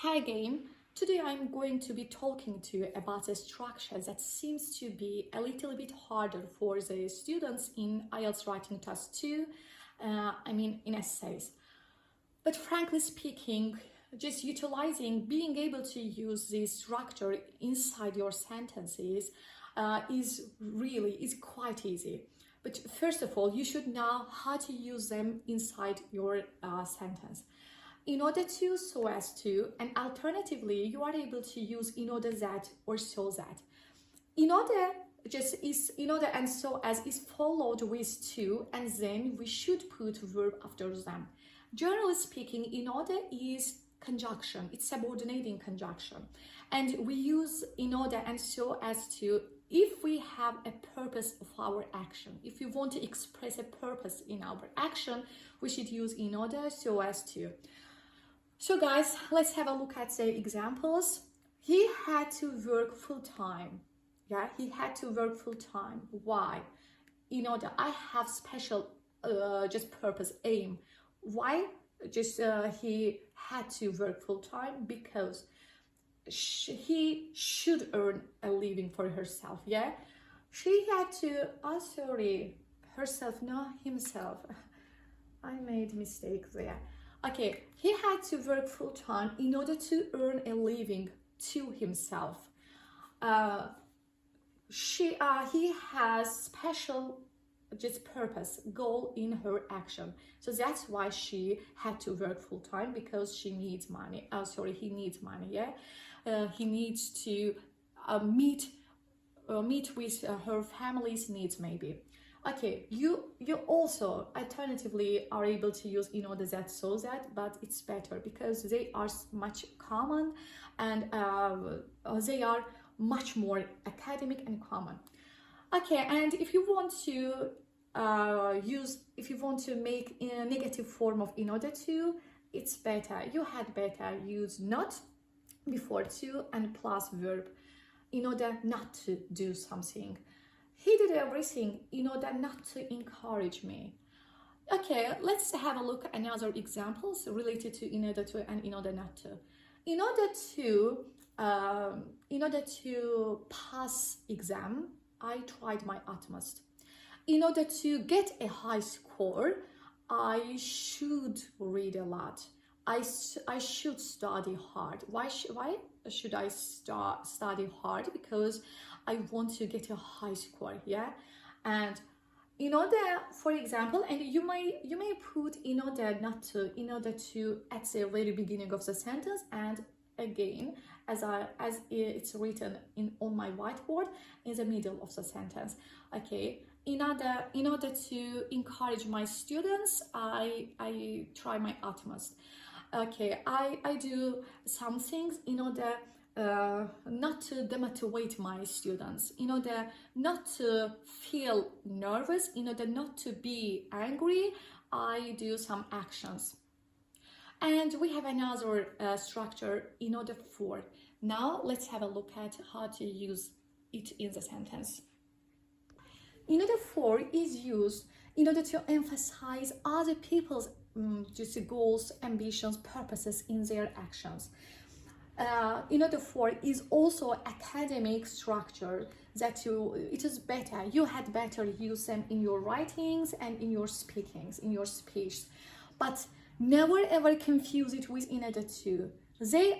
Hi again. Today I'm going to be talking to you about a structure that seems to be a little bit harder for the students in IELTS writing test 2, in essays. But frankly speaking, just being able to use this structure inside your sentences is quite easy. But first of all, you should know how to use them inside your sentence. In order to, so as to, and alternatively, you are able to use in order that or so that. In order and so as is followed with to, and then we should put verb after them. Generally speaking, in order is conjunction, it's subordinating conjunction. And we use in order and so as to if we have a purpose of our action. If we want to express a purpose in our action, we should use in order so as to. So guys, let's have a look at the examples. He had to work full-time. Yeah, he had to work full-time. Why? In order, I have special purpose, aim. Why? He had to work full-time because he should earn a living for herself. Yeah, she had to, himself. I made a mistake there. Okay, he had to work full-time in order to earn a living to himself. He has special purpose, goal in her action. So that's why she had to work full-time, because she needs money. He needs money, yeah? He needs to meet with her family's needs, maybe. Okay, you also alternatively are able to use in order that so that, but it's better because they are much common and they are much more academic and common. Okay, and if you want to make a negative form of in order to, it's better. You had better use not before to and plus verb in order not to do something. He did everything in order not to encourage me. Okay, let's have a look at another examples related to in order to and in order not to. In order to pass exam, I tried my utmost. In order to get a high score, I should read a lot. I should study hard. Why should I study hard? Because I want to get a high score, yeah? And in order, for example, and you may put in order not to, in order to at the very beginning of the sentence, and again, as it's written on my whiteboard, in the middle of the sentence. Okay, in order to encourage my students, I try my utmost. Okay, I do some things in order not to demotivate my students, in order not to feel nervous, in order not to be angry, I do some actions. And we have another structure, in order for. Now let's have a look at how to use it in the sentence. In order for is used in order to emphasize other people's goals, ambitions, purposes in their actions. In order for is also academic structure that it is better. You had better use them in your writings and in your speakings, in your speech. But never ever confuse it with in order to.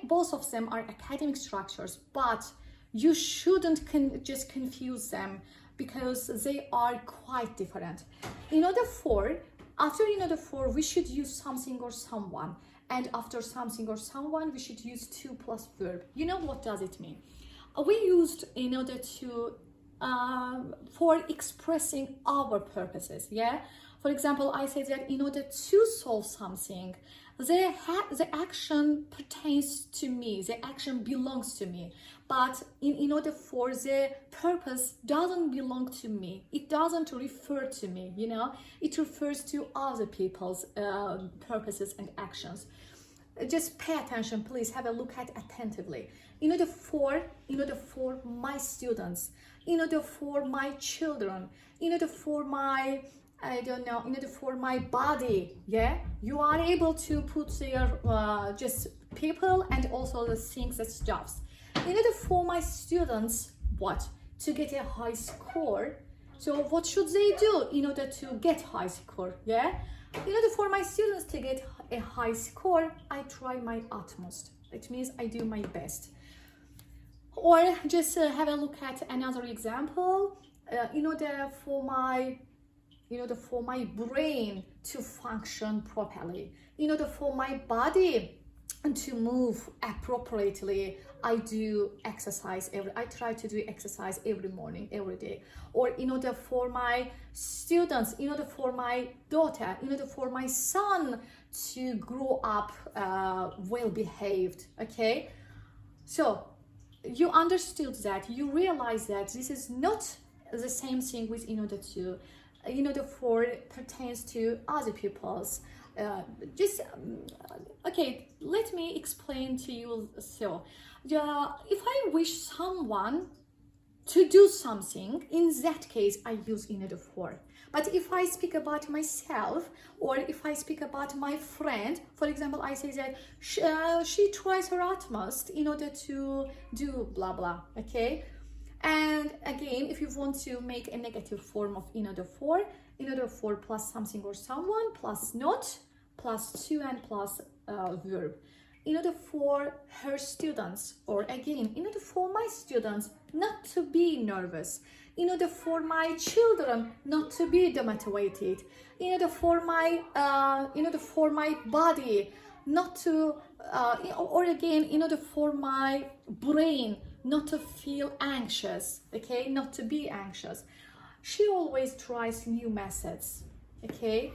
Both of them are academic structures, but you shouldn't just confuse them because they are quite different. In order for, after in order for, we should use something or someone. And after something or someone, we should use to plus verb. You know what does it mean? We used in order to, for expressing our purposes, yeah? For example, I said that in order to solve something, the action pertains to me, the action belongs to me. But in order for, the purpose doesn't belong to me. It doesn't refer to me, you know? It refers to other people's purposes and actions. Just pay attention, please, have a look at attentively. In order for my students, in order for my children, in order for my in order for my body, yeah, you are able to put your people and also the things and stuffs. In order for my students, what? To get a high score. So what should they do in order to get high score? Yeah? In order for my students to get a high score, I try my utmost. It means I do my best. Or just have a look at another example. In order for my brain to function properly, in order for my body to move appropriately, I do exercise I try to do exercise every morning, every day. Or in order for my students, in order for my daughter, in order for my son to grow up well behaved. Okay, so you understood that, you realize that this is not the same thing with in order for pertains to other people's. Okay, let me explain to you. So if I wish someone to do something, in that case I use in order for. But if I speak about myself, or if I speak about my friend, for example, I say that she tries her utmost in order to do blah blah. Okay, and again, if you want to make a negative form of in order for plus something or someone, plus not, plus to, and plus verb. In order for her students, or again, in order for my students not to be nervous, in order for my children not to be demotivated, in order for my body not to, or again, in order for my brain not to feel anxious, okay, not to be anxious. She always tries new methods, okay?